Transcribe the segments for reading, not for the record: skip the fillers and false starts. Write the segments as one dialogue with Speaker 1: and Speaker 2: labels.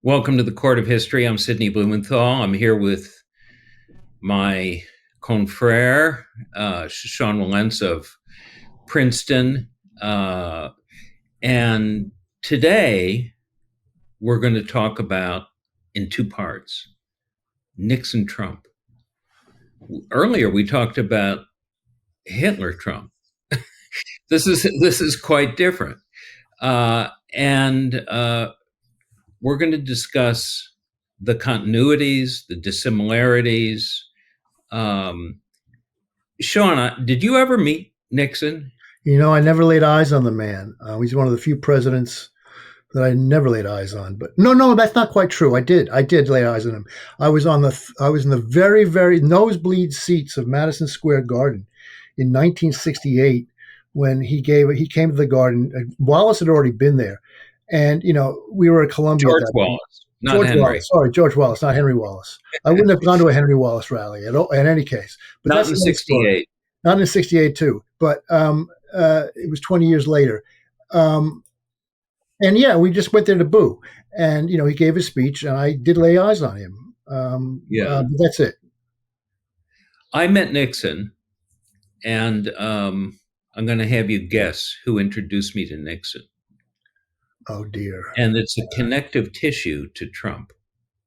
Speaker 1: Welcome to the Court of History. I'm Sidney Blumenthal. I'm here with my confrere, Sean Wilentz of Princeton. And today we're going to talk about, in two parts, Nixon Trump. Earlier we talked about Hitler Trump. This is quite different. And we're going to discuss the continuities, the dissimilarities. Sean, did you ever meet Nixon?
Speaker 2: You know, I never laid eyes on the man. He's one of the few presidents that I never laid eyes on. But no, that's not quite true. I did lay eyes on him. I was in the very, very nosebleed seats of Madison Square Garden in 1968 when he came to the Garden. Wallace had already been there, and we were at Columbia.
Speaker 1: George Wallace, not
Speaker 2: George
Speaker 1: Henry.
Speaker 2: Wallace. Sorry, George Wallace, not Henry Wallace. I wouldn't have gone to a Henry Wallace rally in any case. But
Speaker 1: not in '68.
Speaker 2: Not in '68 too, but it was 20 years later. And yeah, we just went there to boo. And, he gave his speech and I did lay eyes on him. But that's it.
Speaker 1: I met Nixon, and I'm going to have you guess who introduced me to Nixon.
Speaker 2: Oh, dear.
Speaker 1: And it's a connective tissue to Trump.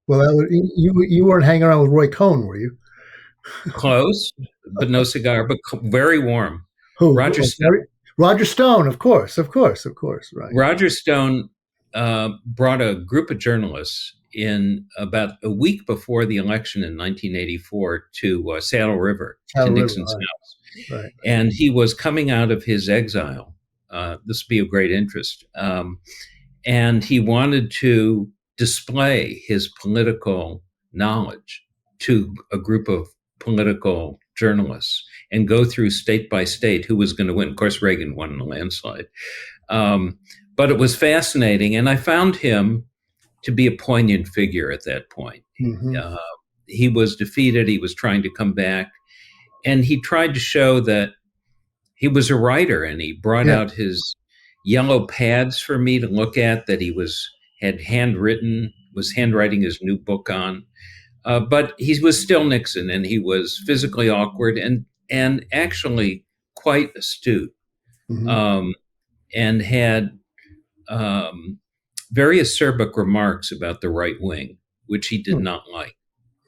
Speaker 2: Well, you weren't hanging around with Roy Cohn, were you?
Speaker 1: Close, but no cigar, but very warm.
Speaker 2: Who?
Speaker 1: Roger Stone.
Speaker 2: Roger Stone, of course, right.
Speaker 1: Roger Stone brought a group of journalists in about a week before the election in 1984 to Saddle River, to Nixon's house.
Speaker 2: Right.
Speaker 1: And he was coming out of his exile. This would be of great interest. And he wanted to display his political knowledge to a group of political journalists and go through state by state who was going to win. Of course, Reagan won in a landslide. But it was fascinating. And I found him to be a poignant figure at that point.
Speaker 2: Mm-hmm.
Speaker 1: He was defeated. He was trying to come back. And he tried to show that he was a writer, and he brought out his yellow pads for me to look at that he was handwriting his new book on. But he was still Nixon, and he was physically awkward and actually quite astute,
Speaker 2: Mm-hmm.
Speaker 1: and had very acerbic remarks about the right wing, which he did not like,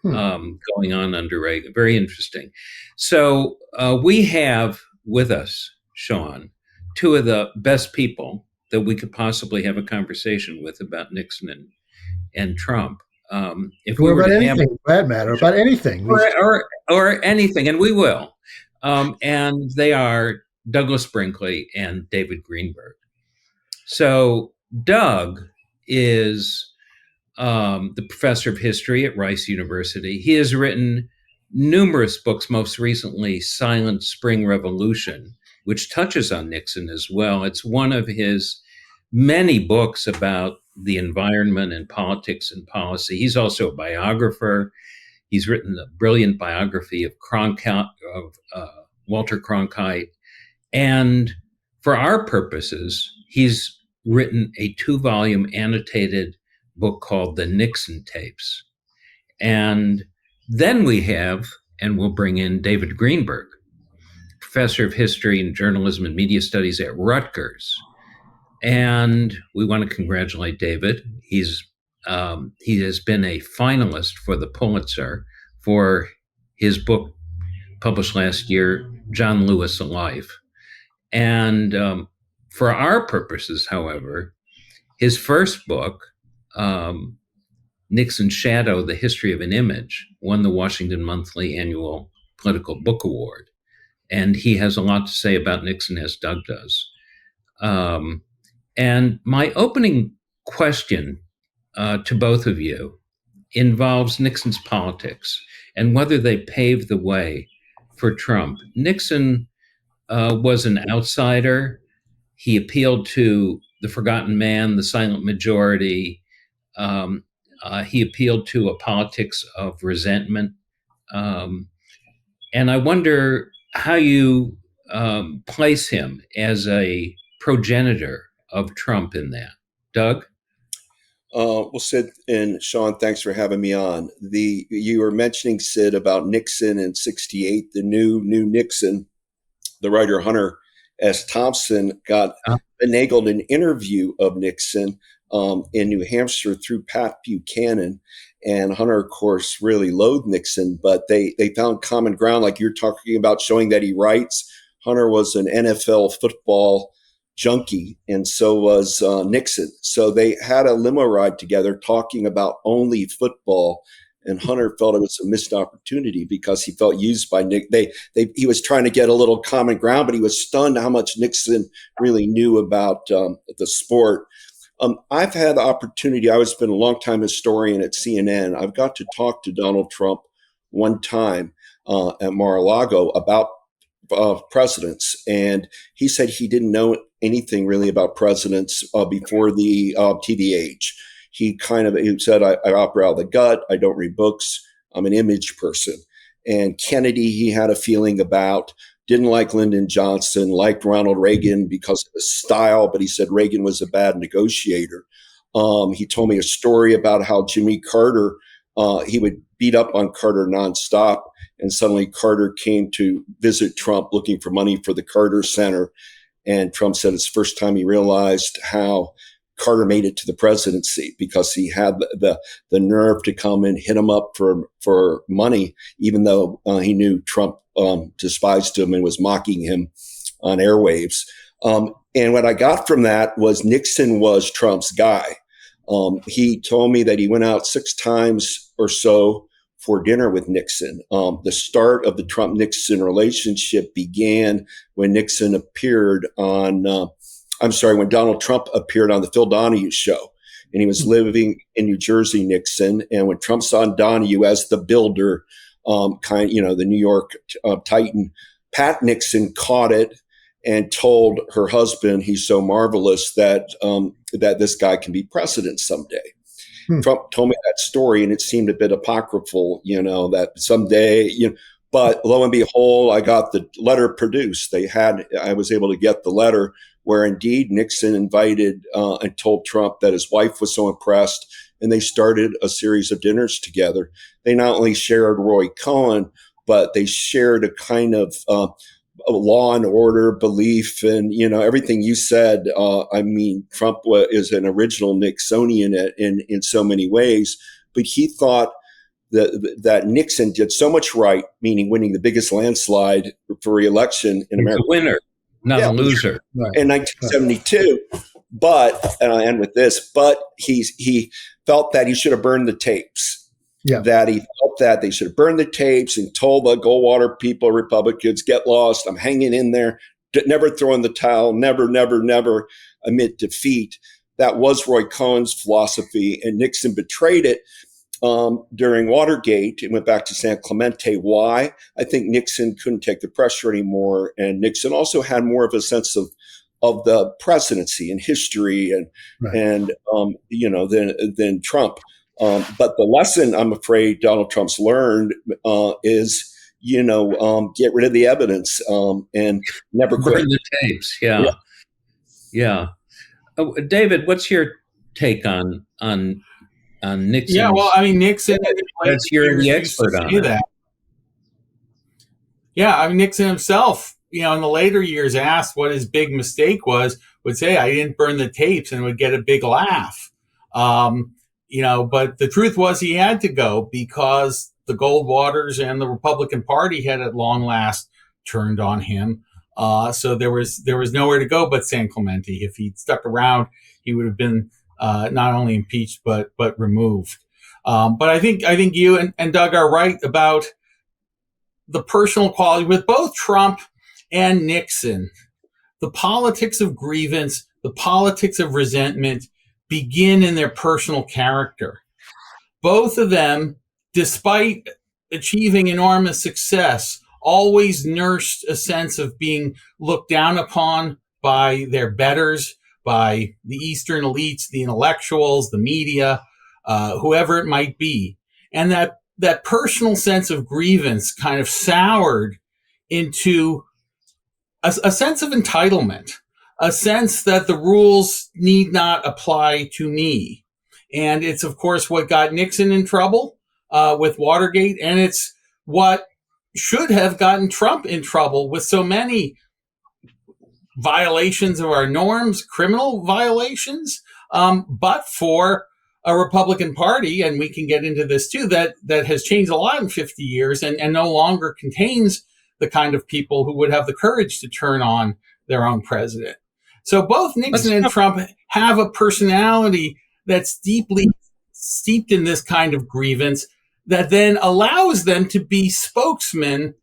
Speaker 1: going on under Reagan. Very interesting. So we have with us, Sean, two of the best people that we could possibly have a conversation with about Nixon and Trump. If we were
Speaker 2: about
Speaker 1: to
Speaker 2: anything, for that matter, about anything,
Speaker 1: or anything, and we will. And they are Douglas Brinkley and David Greenberg. So Doug is the professor of history at Rice University. He has written numerous books, most recently Silent Spring Revolution, which touches on Nixon as well. It's one of his many books about the environment and politics and policy. He's also a biographer. He's written a brilliant biography of Walter Cronkite. And for our purposes, he's written a 2-volume annotated book called The Nixon Tapes. And then we have, and we'll bring in David Greenberg, professor of history and journalism and media studies at Rutgers. And we want to congratulate David. He has been a finalist for the Pulitzer for his book published last year, John Lewis, A Life. And for our purposes, however, his first book, Nixon's Shadow, The History of an Image, won the Washington Monthly Annual Political Book Award. And he has a lot to say about Nixon, as Doug does. And my opening question to both of you involves Nixon's politics and whether they paved the way for Trump. Nixon was an outsider. He appealed to the forgotten man, the silent majority. He appealed to a politics of resentment. And I wonder how you place him as a progenitor of Trump in that. Doug?
Speaker 3: Well, Sid and Sean, thanks for having me on. You were mentioning, Sid, about Nixon in '68, the new Nixon. The writer Hunter S. Thompson got finagled an interview of Nixon in New Hampshire through Pat Buchanan. And Hunter, of course, really loathed Nixon, but they found common ground, like you're talking about, showing that he writes. Hunter was an NFL football junkie, and so was Nixon. So they had a limo ride together talking about only football. And Hunter felt it was a missed opportunity because he felt used by Nick. He was trying to get a little common ground, but he was stunned how much Nixon really knew about the sport. I've had the opportunity. I was been a longtime historian at CNN. I've got to talk to Donald Trump one time at Mar-a-Lago about presidents, and he said he didn't know anything really about presidents before the TV age. He said, I operate out of the gut. I don't read books. I'm an image person. And Kennedy, he had a feeling about, didn't like Lyndon Johnson, liked Ronald Reagan because of his style, but he said Reagan was a bad negotiator. He told me a story about how Jimmy Carter, he would beat up on Carter nonstop. And suddenly Carter came to visit Trump looking for money for the Carter Center. And Trump said it's the first time he realized how Carter made it to the presidency, because he had the nerve to come and hit him up for money, even though he knew Trump despised him and was mocking him on airwaves. And what I got from that was Nixon was Trump's guy. He told me that he went out 6 times or so for dinner with Nixon. The start of the Trump-Nixon relationship began when Nixon appeared on when Donald Trump appeared on the Phil Donahue show, and he was living in New Jersey, Nixon. And when Trump saw Donahue as the builder, the New York Titan, Pat Nixon caught it and told her husband, he's so marvelous that this guy can be president someday. Trump told me that story, and it seemed a bit apocryphal, that someday, but lo and behold, I got the letter produced. I was able to get the letter where indeed Nixon invited and told Trump that his wife was so impressed, and they started a series of dinners together. They not only shared Roy Cohn, but they shared a kind of a law and order belief, and everything you said. Trump is an original Nixonian in so many ways, but he thought that Nixon did so much right, meaning winning the biggest landslide for re-election in America.
Speaker 1: A winner, not a loser.
Speaker 3: In 1972. But, and I'll end with this, but he felt that he should have burned the tapes. Yeah. That he felt that they should have burned the tapes and told the Goldwater people, Republicans, get lost. I'm hanging in there, never throwing the towel, never admit defeat. That was Roy Cohn's philosophy, and Nixon betrayed it during Watergate. It went back to San Clemente. Why? I think Nixon couldn't take the pressure anymore, and Nixon also had more of a sense of the presidency and history than Trump. But the lesson I'm afraid Donald Trump's learned is, get rid of the evidence and never quit.
Speaker 1: Burn the tapes. Yeah. David, what's your take on Nixon?
Speaker 4: Yeah, well, Nixon.
Speaker 1: You're the expert on that.
Speaker 4: Yeah, Nixon himself, in the later years, asked what his big mistake was, would say, I didn't burn the tapes, and would get a big laugh. But the truth was he had to go because the Goldwaters and the Republican Party had at long last turned on him. So there was nowhere to go but San Clemente. If he'd stuck around, he would have been not only impeached but removed. But I think you and Doug are right about the personal quality with both Trump and Nixon. The politics of grievance, the politics of resentment begin in their personal character. Both of them, despite achieving enormous success, always nursed a sense of being looked down upon by their betters, by the Eastern elites, the intellectuals, the media, whoever it might be. And that personal sense of grievance kind of soured into a sense of entitlement, a sense that the rules need not apply to me. And it's, of course, what got Nixon in trouble with Watergate. And it's what should have gotten Trump in trouble with so many violations of our norms, criminal violations, but for a Republican Party, and we can get into this too, that has changed a lot in 50 years and no longer contains the kind of people who would have the courage to turn on their own president. So both Nixon and Trump have a personality that's deeply steeped in this kind of grievance that then allows them to be spokesmen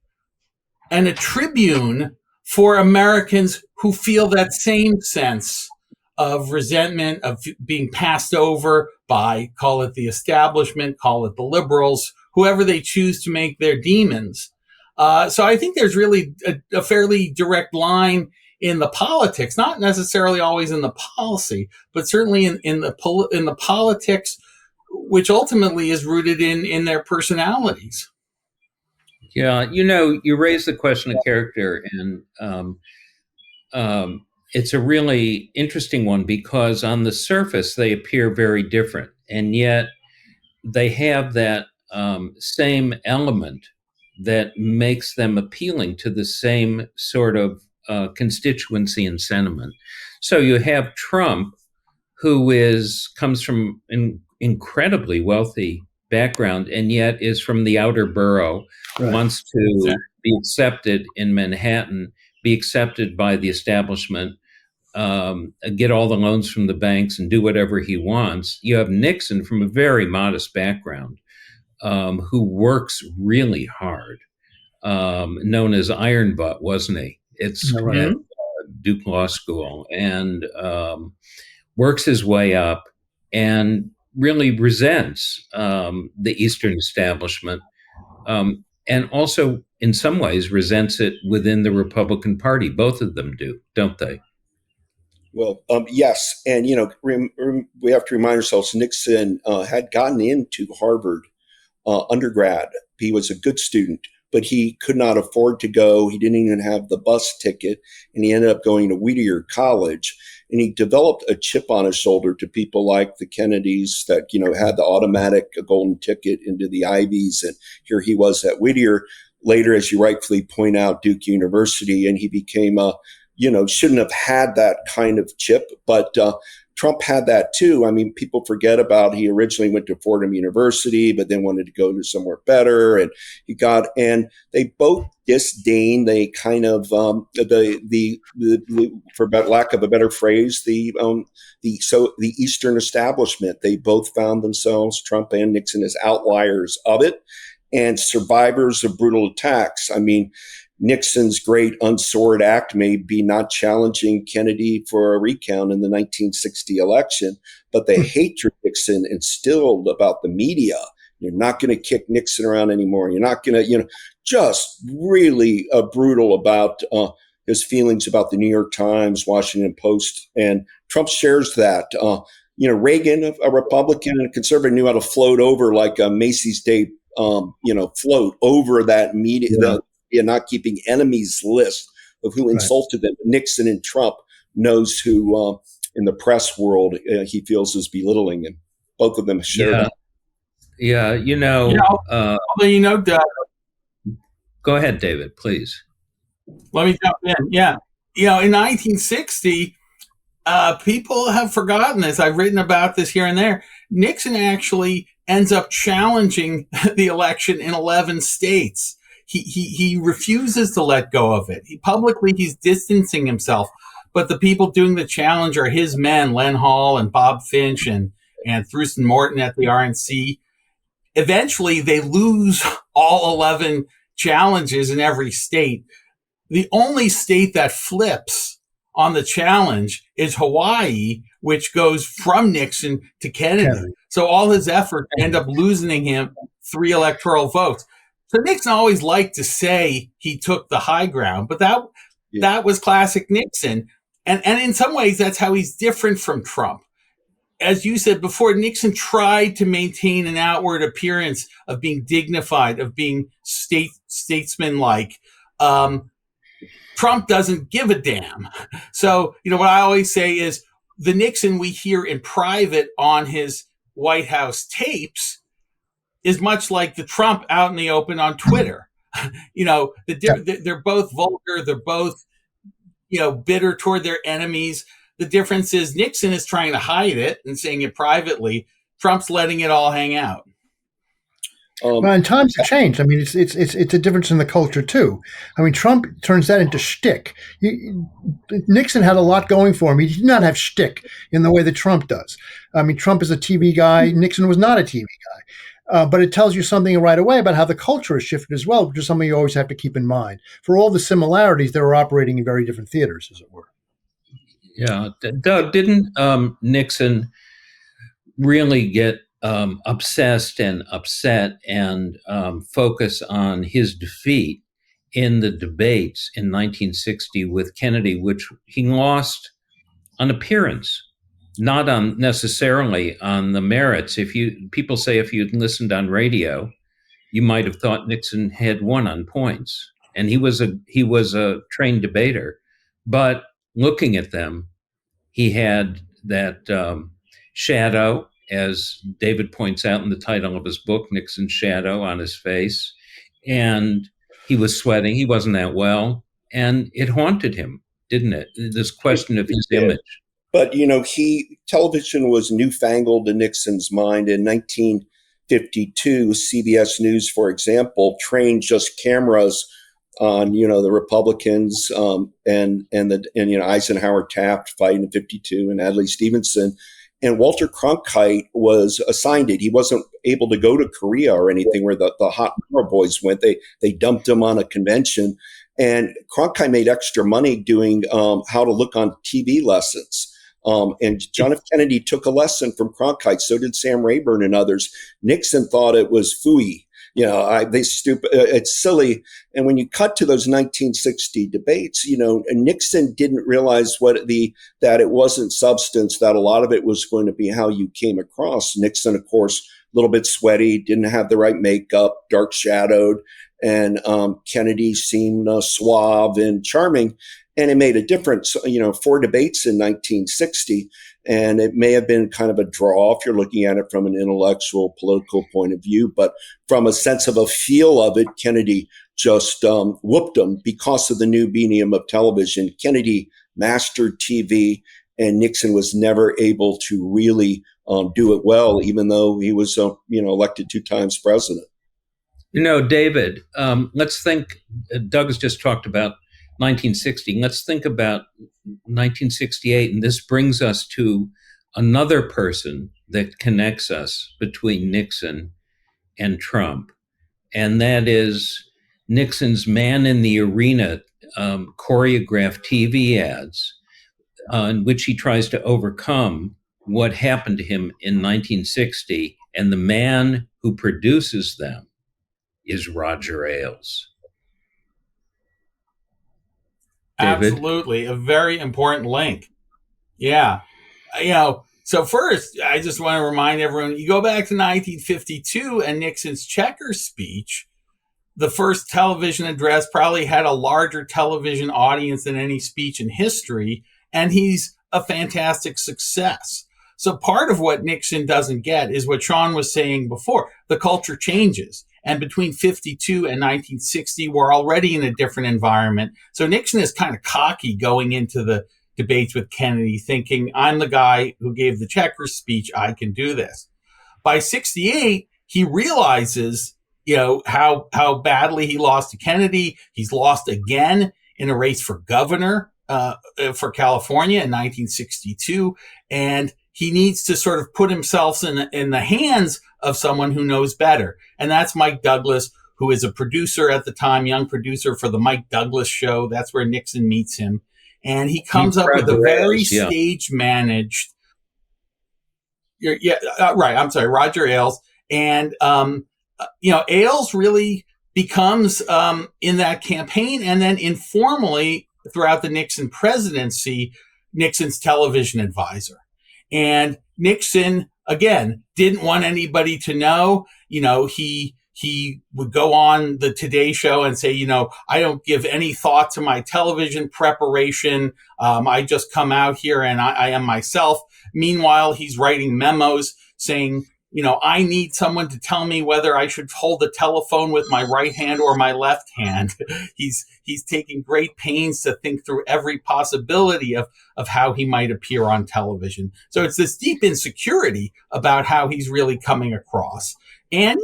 Speaker 4: and a tribune for Americans who feel that same sense of resentment, of being passed over by, call it the establishment, call it the liberals, whoever they choose to make their demons. So I think there's really a fairly direct line in the politics, not necessarily always in the policy, but certainly in the politics, which ultimately is rooted in their personalities.
Speaker 1: Yeah, you raised the question of character, and it's a really interesting one because on the surface they appear very different, and yet they have that same element that makes them appealing to the same sort of constituency and sentiment. So you have Trump, who comes from an incredibly wealthy background and yet is from the outer borough, right. Wants to be accepted in Manhattan, be accepted by the establishment, get all the loans from the banks and do whatever he wants. You have Nixon from a very modest background, who works really hard, known as Iron Butt, wasn't he? It's at Duke Law School, and works his way up and really resents the Eastern establishment, and also in some ways resents it within the Republican Party. Both of them do, don't they?
Speaker 3: Well, yes. And, we have to remind ourselves Nixon had gotten into Harvard undergrad. He was a good student, but he could not afford to go. He didn't even have the bus ticket, and he ended up going to Whittier College. And he developed a chip on his shoulder to people like the Kennedys that, had the automatic golden ticket into the Ivies. And here he was at Whittier. Later, as you rightfully point out, Duke University, and he became shouldn't have had that kind of chip, but Trump had that too. I mean, people forget about he originally went to Fordham University, but then wanted to go to somewhere better, and and they both disdain the kind of the for lack of a better phrase, the Eastern establishment. They both found themselves, Trump and Nixon, as outliers of it and survivors of brutal attacks. I mean, Nixon's great unsword act may be not challenging Kennedy for a recount in the 1960 election, but the hatred Nixon instilled about the media. You're not going to kick Nixon around anymore. You're not going to, just really brutal about his feelings about the New York Times, Washington Post, and Trump shares that. Reagan, a Republican and a conservative, knew how to float over like a Macy's Day, float over that media. Yeah. Not keeping enemies list of who insulted them. Nixon and Trump knows who in the press world he feels is belittling, and both of them share that.
Speaker 1: Yeah,
Speaker 4: Doug.
Speaker 1: Go ahead, David, please.
Speaker 4: Let me jump in. Yeah, in 1960, people have forgotten this. I've written about this here and there. Nixon actually ends up challenging the election in 11 states. He refuses to let go of it. He's distancing himself, but the people doing the challenge are his men, Len Hall and Bob Finch and Thurston Morton at the RNC. Eventually, they lose all 11 challenges in every state. The only state that flips on the challenge is Hawaii, which goes from Nixon to Kennedy. So all his efforts end up losing him 3 electoral votes. So Nixon always liked to say he took the high ground, but that was classic Nixon. And in some ways, that's how he's different from Trump. As you said before, Nixon tried to maintain an outward appearance of being dignified, of being statesman-like. Trump doesn't give a damn. So, what I always say is the Nixon we hear in private on his White House tapes is much like the Trump out in the open on Twitter. They're both vulgar. They're both, bitter toward their enemies. The difference is Nixon is trying to hide it and saying it privately. Trump's letting it all hang out.
Speaker 2: And times have changed. I mean, it's a difference in the culture too. I mean, Trump turns that into shtick. Nixon had a lot going for him. He did not have shtick in the way that Trump does. I mean, Trump is a TV guy. Nixon was not a TV guy. But it tells you something right away about how the culture has shifted as well, which is something you always have to keep in mind. For all the similarities, they were operating in very different theaters, as it were.
Speaker 1: Yeah. Doug, didn't Nixon really get obsessed and upset and focus on his defeat in the debates in 1960 with Kennedy, which he lost on appearance, not on necessarily on the merits? People say if you'd listened on radio, you might have thought Nixon had won on points, and he was a trained debater. But looking at them, he had that shadow, as David points out in the title of his book, Nixon's Shadow, on his face. And he was sweating. He wasn't that well. And it haunted him, didn't it? This question of his image.
Speaker 3: But, television was newfangled in Nixon's mind. In 1952, CBS News, for example, trained just cameras on, the Republicans and Eisenhower Taft fighting in 52 and Adlai Stevenson. And Walter Cronkite was assigned it. He wasn't able to go to Korea or anything where the hot power boys went. They dumped him on a convention. And Cronkite made extra money doing how to look on TV lessons. And John F. Kennedy took a lesson from Cronkite. So did Sam Rayburn and others. Nixon thought it was phooey. It's silly. And when you cut to those 1960 debates, Nixon didn't realize that it wasn't substance, that a lot of it was going to be how you came across. Nixon, of course, a little bit sweaty, didn't have the right makeup, dark shadowed, and Kennedy seemed suave and charming. And it made a difference, 4 debates in 1960. And it may have been kind of a draw if you're looking at it from an intellectual, political point of view. But from a sense of a feel of it, Kennedy just whooped him because of the new medium of television. Kennedy mastered TV, and Nixon was never able to really do it well, even though he was, elected 2 times president.
Speaker 1: David, let's think. Doug has just talked about 1960. Let's think about 1968, and this brings us to another person that connects us between Nixon and Trump, and that is Nixon's Man in the Arena choreographed TV ads, in which he tries to overcome what happened to him in 1960, and the man who produces them is Roger Ailes. David?
Speaker 4: Absolutely. A very important link. Yeah. So first, I just want to remind everyone, you go back to 1952 and Nixon's Checkers speech, the first television address probably had a larger television audience than any speech in history, and he's a fantastic success. So part of what Nixon doesn't get is what Sean was saying before. The culture changes. And between 52 and 1960, we're already in a different environment. So Nixon is kind of cocky going into the debates with Kennedy, thinking, I'm the guy who gave the Checkers speech. I can do this. By 68, he realizes, how badly he lost to Kennedy. He's lost again in a race for governor for California in 1962. And he needs to sort of put himself in the hands of someone who knows better. And that's Mike Douglas, who is a producer at the time, young producer for the Mike Douglas Show. That's where Nixon meets him. And he comes up with a very stage managed. Roger Ailes. And, Ailes really becomes in that campaign and then informally throughout the Nixon presidency, Nixon's television advisor. And Nixon, again, didn't want anybody to know. He would go on the Today Show and say, I don't give any thought to my television preparation. I just come out here and I am myself. Meanwhile, he's writing memos saying, I need someone to tell me whether I should hold the telephone with my right hand or my left hand. He's taking great pains to think through every possibility of how he might appear on television. So it's this deep insecurity about how he's really coming across. And,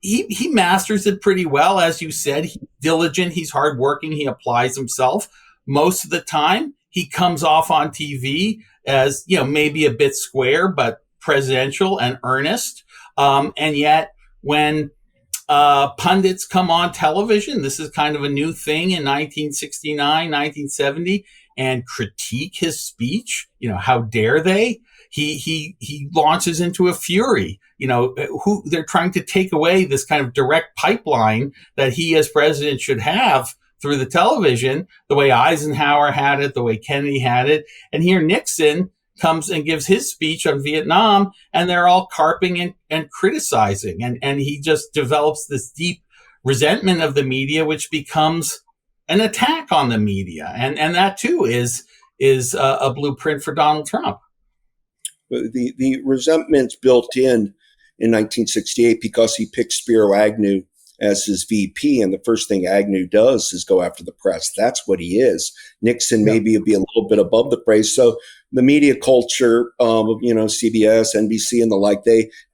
Speaker 4: he masters it pretty well. As you said, he's diligent, he's hardworking, he applies himself. Most of the time, he comes off on TV as, maybe a bit square, but presidential and earnest. And yet when pundits come on television, this is kind of a new thing in 1969, 1970, and critique his speech, how dare they? He launches into a fury. Who they're trying to take away this kind of direct pipeline that he as president should have through the television, the way Eisenhower had it, the way Kennedy had it. And here Nixon comes and gives his speech on Vietnam, and they're all carping and criticizing. And he just develops this deep resentment of the media, which becomes an attack on the media. And that too is a blueprint for Donald Trump.
Speaker 3: The resentment's built in 1968 because he picked Spiro Agnew as his VP, and the first thing Agnew does is go after the press. That's what he is. Nixon maybe would be a little bit above the praise. So the media culture, CBS, NBC, and the like,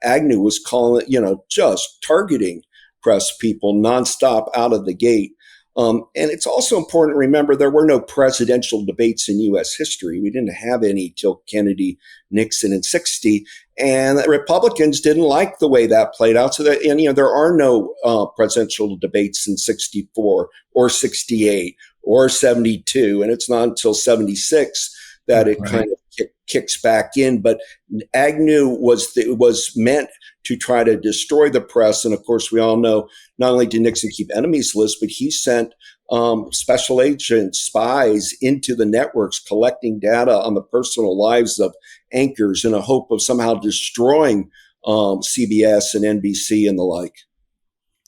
Speaker 3: Agnew was calling, just targeting press people nonstop out of the gate. And it's also important to remember there were no presidential debates in U.S. history. We didn't have any till Kennedy, Nixon in 60. And the Republicans didn't like the way that played out. So that, there are no presidential debates in 64 or 68 or 72. And it's not until 76 that it kind of kicks back in. But Agnew was meant to try to destroy the press. And of course, we all know not only did Nixon keep enemies lists, but he sent special agents, spies into the networks, collecting data on the personal lives of anchors in a hope of somehow destroying CBS and NBC and the like.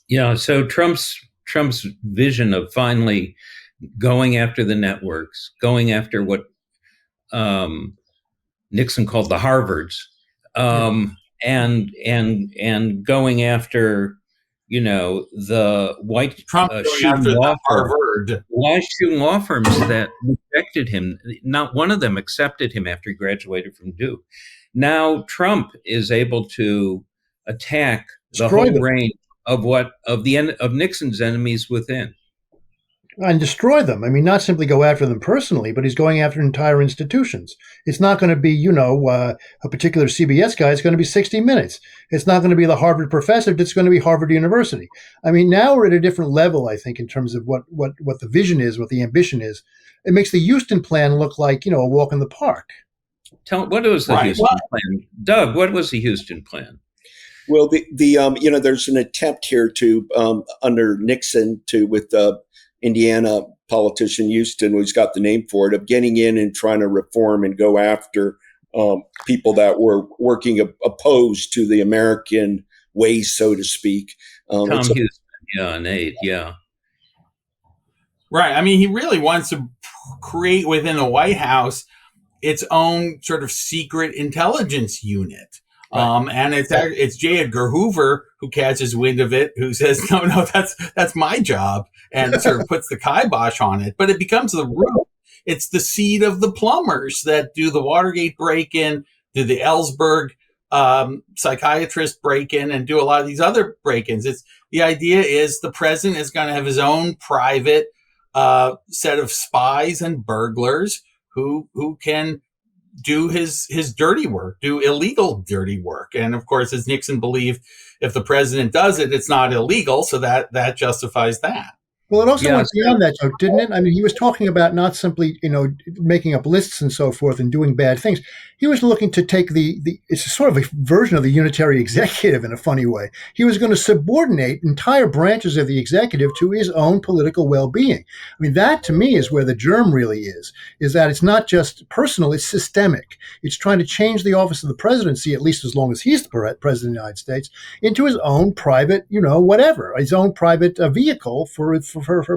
Speaker 1: Yeah. So Trump's vision of finally going after the networks, going after what Nixon called the Harvards, and going after, the white shooting law firms that rejected him. Not one of them accepted him after he graduated from Duke. Now Trump is able to attack the whole range of Nixon's enemies within.
Speaker 2: And destroy them. I mean, not simply go after them personally, but he's going after entire institutions. It's not going to be, a particular CBS guy. It's going to be 60 Minutes. It's not going to be the Harvard professor. It's going to be Harvard University. I mean, now we're at a different level, I think, in terms of what the vision is, what the ambition is. It makes the Houston plan look like, a walk in the park.
Speaker 1: What was the Houston plan? Doug, what was the Houston plan?
Speaker 3: Well, there's an attempt here to, under Nixon, with Indiana politician Houston, who's got the name for it, of getting in and trying to reform and go after people that were working opposed to the American ways, so to speak.
Speaker 1: Tom Houston, Nate,
Speaker 4: Right. I mean, he really wants to create within the White House its own sort of secret intelligence unit. And it's J. Edgar Hoover who catches wind of it, who says, no, that's my job, and sort of puts the kibosh on it. But it becomes the root. It's the seed of the plumbers that do the Watergate break-in, do the Ellsberg psychiatrist break-in, and do a lot of these other break-ins. The idea is the president is going to have his own private set of spies and burglars who can do his dirty work, do illegal dirty work. And of course, as Nixon believed, if the president does it, it's not illegal. So that justifies that.
Speaker 2: Well, it also went beyond that, Joe, didn't it? I mean, he was talking about not simply, making up lists and so forth and doing bad things. He was looking to take it's sort of a version of the unitary executive in a funny way. He was going to subordinate entire branches of the executive to his own political well-being. I mean, that to me is where the germ really is that it's not just personal, it's systemic. It's trying to change the office of the presidency, at least as long as he's the president of the United States, into his own private, whatever, his own private vehicle for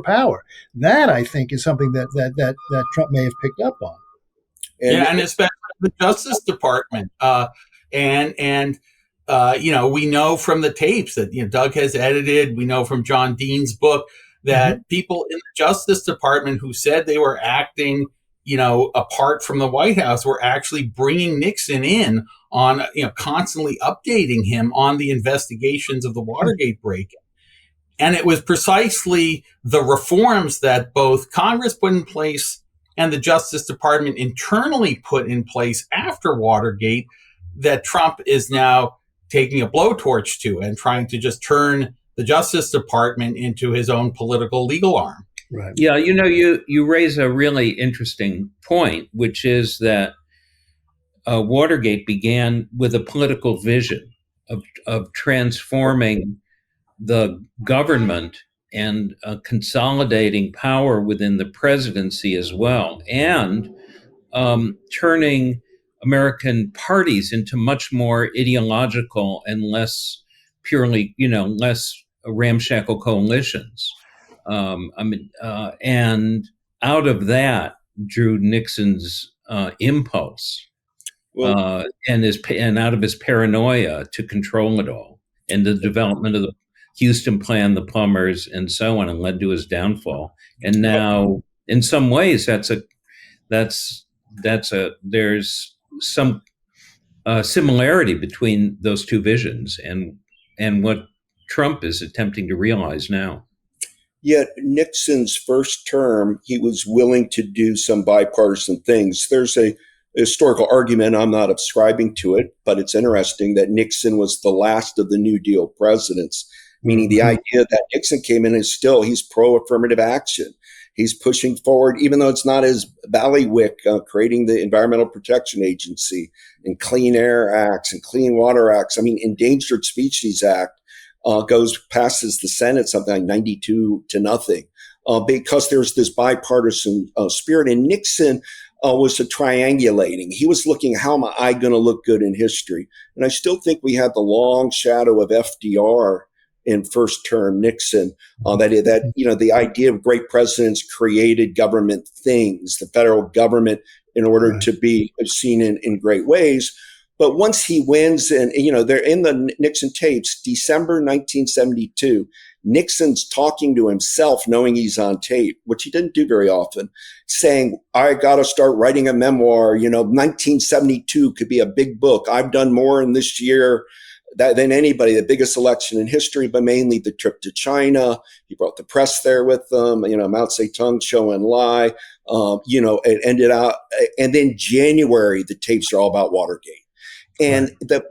Speaker 2: power. That, I think, is something that Trump may have picked up on.
Speaker 4: And especially the Justice Department. And we know from the tapes that Doug has edited. We know from John Dean's book that people in the Justice Department who said they were acting, apart from the White House were actually bringing Nixon in on, constantly updating him on the investigations of the Watergate break-in. And it was precisely the reforms that both Congress put in place and the Justice Department internally put in place after Watergate that Trump is now taking a blowtorch to and trying to just turn the Justice Department into his own political legal arm.
Speaker 2: Right.
Speaker 1: Yeah, you raise a really interesting point, which is that Watergate began with a political vision of transforming the government and consolidating power within the presidency as well, and turning American parties into much more ideological and less purely, less ramshackle coalitions. And out of that drew Nixon's impulse, and out of his paranoia to control it all, and the development of the Houston Plan, the Plumbers, and so on, and led to his downfall. And now, in some ways, there's some similarity between those two visions and what Trump is attempting to realize now.
Speaker 3: Yet Nixon's first term, he was willing to do some bipartisan things. There's a historical argument, I'm not ascribing to it, but it's interesting that Nixon was the last of the New Deal presidents, meaning the idea that Nixon came in is still, he's pro-affirmative action. He's pushing forward, even though it's not his bailiwick, creating the Environmental Protection Agency and Clean Air Acts and Clean Water Acts. I mean, Endangered Species Act passes the Senate something like 92-0, because there's this bipartisan spirit. And Nixon was triangulating. He was looking, how am I going to look good in history? And I still think we had the long shadow of FDR in first term Nixon, that the idea of great presidents created government things, the federal government, in order to be seen in great ways. But once he wins, and they're in the Nixon tapes, December 1972, Nixon's talking to himself, knowing he's on tape, which he didn't do very often, saying, I got to start writing a memoir. 1972 could be a big book. I've done more in this year than anybody, the biggest election in history, but mainly the trip to China. He brought the press there with them, Mao Zedong, show and lie, it ended out. And then January, the tapes are all about Watergate. And the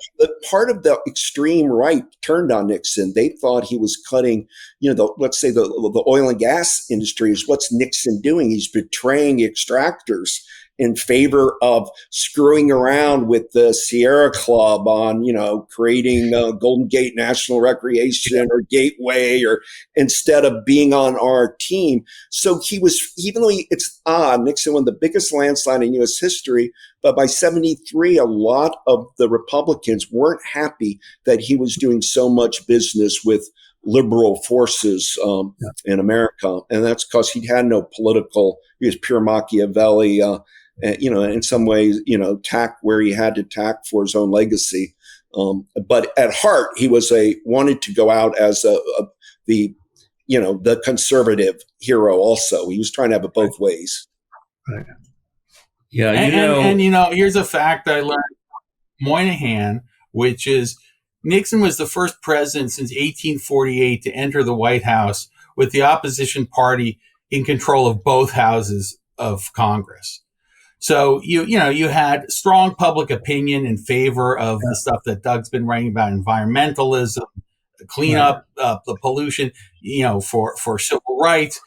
Speaker 3: part of the extreme right turned on Nixon. They thought he was cutting, let's say the oil and gas industry is what's Nixon doing? He's betraying extractors in favor of screwing around with the Sierra Club on, creating Golden Gate National Recreation or Gateway, or instead of being on our team. So he was, even though it's odd, Nixon won the biggest landslide in U.S. history, but by 73, a lot of the Republicans weren't happy that he was doing so much business with liberal forces in America. And that's because he had no political, he was pure Machiavelli, in some ways, tack where he had to tack for his own legacy. But at heart, he was wanted to go out as the conservative hero also. He was trying to have it both ways.
Speaker 2: Right.
Speaker 1: Yeah.
Speaker 4: And here's a fact I learned from Moynihan, which is Nixon was the first president since 1848 to enter the White House with the opposition party in control of both houses of Congress. So you had strong public opinion in favor of the stuff that Doug's been writing about, environmentalism, clean up the pollution, for civil rights.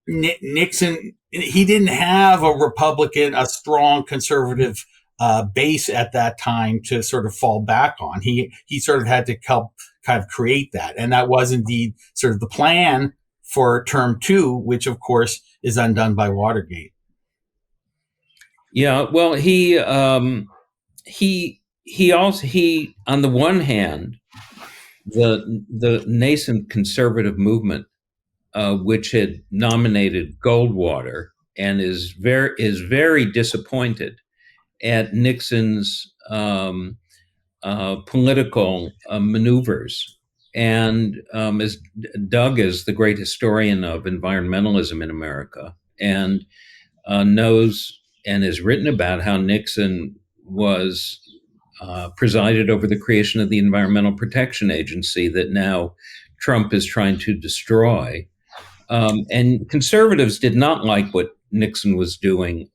Speaker 4: Nixon, he didn't have a strong conservative base at that time to sort of fall back on. He sort of had to help kind of create that, and that was indeed sort of the plan for term 2, which of course is undone by Watergate.
Speaker 1: Yeah, well, he also, on the one hand, the nascent conservative movement, which had nominated Goldwater, and is very disappointed at Nixon's political maneuvers. And as Doug is the great historian of environmentalism in America and knows and has written about how Nixon was presided over the creation of the Environmental Protection Agency that now Trump is trying to destroy. And conservatives did not like what Nixon was doing.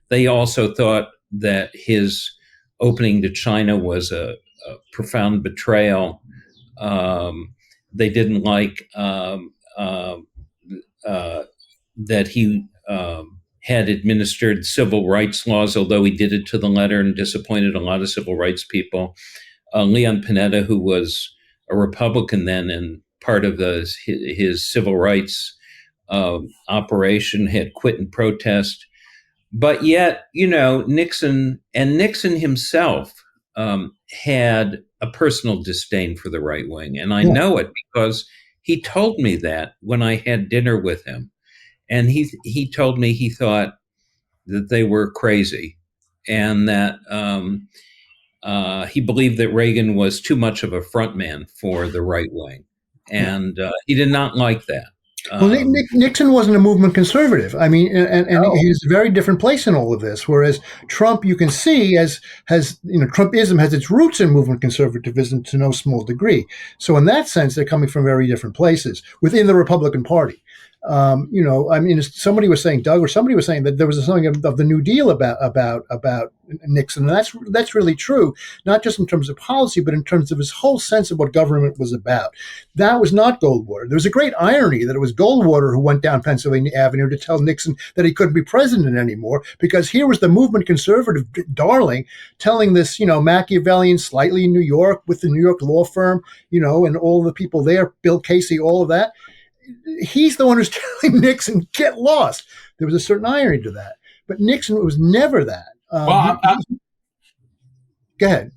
Speaker 1: They also thought that his opening to China was a profound betrayal. They didn't like that he had administered civil rights laws, although he did it to the letter and disappointed a lot of civil rights people. Leon Panetta, who was a Republican then and part of his civil rights operation, had quit in protest. But yet, Nixon himself had a personal disdain for the right wing. And I know it because he told me that when I had dinner with him. And he told me he thought that they were crazy and that he believed that Reagan was too much of a frontman for the right wing. And he did not like that.
Speaker 2: Well, Nixon wasn't a movement conservative. I mean, and he's a very different place in all of this. Whereas Trump, you can see, Trumpism has its roots in movement conservatism to no small degree. So in that sense, they're coming from very different places within the Republican Party. Somebody was saying, Doug, or somebody was saying that there was something of the New Deal about Nixon, and that's really true, not just in terms of policy, but in terms of his whole sense of what government was about. That was not Goldwater. There was a great irony that it was Goldwater who went down Pennsylvania Avenue to tell Nixon that he couldn't be president anymore, because here was the movement conservative darling telling this, Machiavellian, slightly in New York with the New York law firm, and all the people there, Bill Casey, all of that. He's the one who's telling Nixon, get lost. There was a certain irony to that. But Nixon was never that. Go ahead,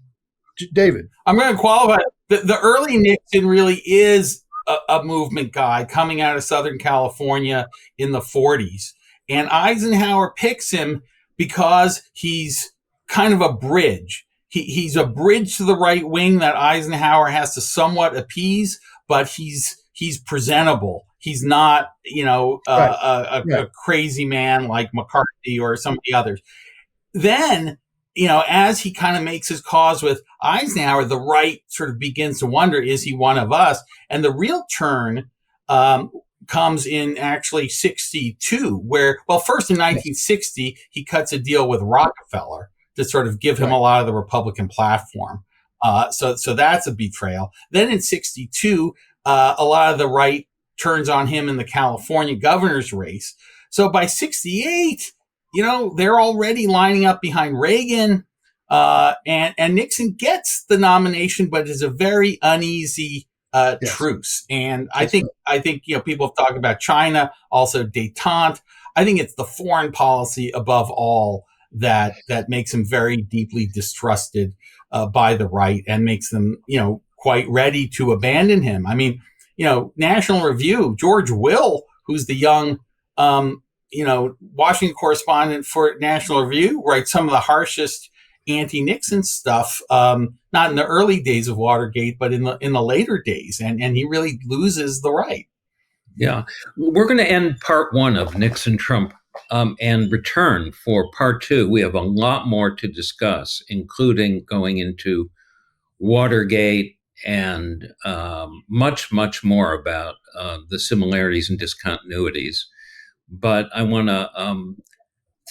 Speaker 2: David.
Speaker 4: I'm going to qualify. The early Nixon really is a movement guy coming out of Southern California in the 40s. And Eisenhower picks him because he's kind of a bridge. He's a bridge to the right wing that Eisenhower has to somewhat appease, but he's presentable. He's not, a crazy man like McCarthy or some of the others. Then, as he kind of makes his cause with Eisenhower, the right sort of begins to wonder, is he one of us? And the real turn comes in actually 1962, where, first in 1960, he cuts a deal with Rockefeller to sort of give him a lot of the Republican platform. So that's a betrayal. Then in 1962, a lot of the right turns on him in the California governor's race. So by 1968, they're already lining up behind Reagan, and Nixon gets the nomination, but is a very uneasy truce. And I think people have talked about China, also détente. I think it's the foreign policy above all that makes him very deeply distrusted by the right and makes them, quite ready to abandon him. I mean, National Review, George Will, who's the young, Washington correspondent for National Review, writes some of the harshest anti-Nixon stuff, not in the early days of Watergate, but in the later days. And he really loses the right.
Speaker 1: Yeah. We're going to end part one of Nixon Trump and return for part two. We have a lot more to discuss, including going into Watergate and much, much more about the similarities and discontinuities. But I want to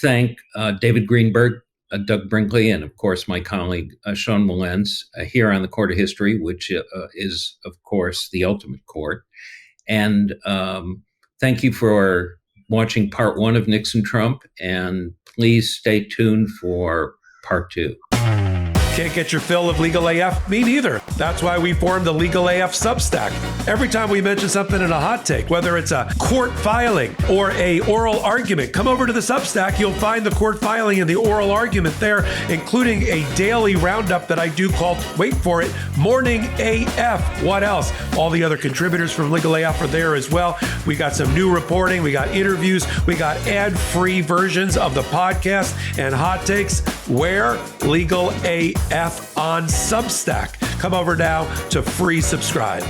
Speaker 1: thank David Greenberg, Doug Brinkley, and of course my colleague Sean Wilentz here on the Court of History, which is, of course, the ultimate court. And thank you for watching part one of Nixon Trump, and please stay tuned for part two.
Speaker 5: Can't get your fill of Legal AF? Me neither. That's why we formed the Legal AF Substack. Every time we mention something in a hot take, whether it's a court filing or a oral argument, come over to the Substack. You'll find the court filing and the oral argument there, including a daily roundup that I do called, wait for it, Morning AF. What else? All the other contributors from Legal AF are there as well. We got some new reporting. We got interviews. We got ad-free versions of the podcast and hot takes. Where? Legal AF on Substack. Come over now to free subscribe.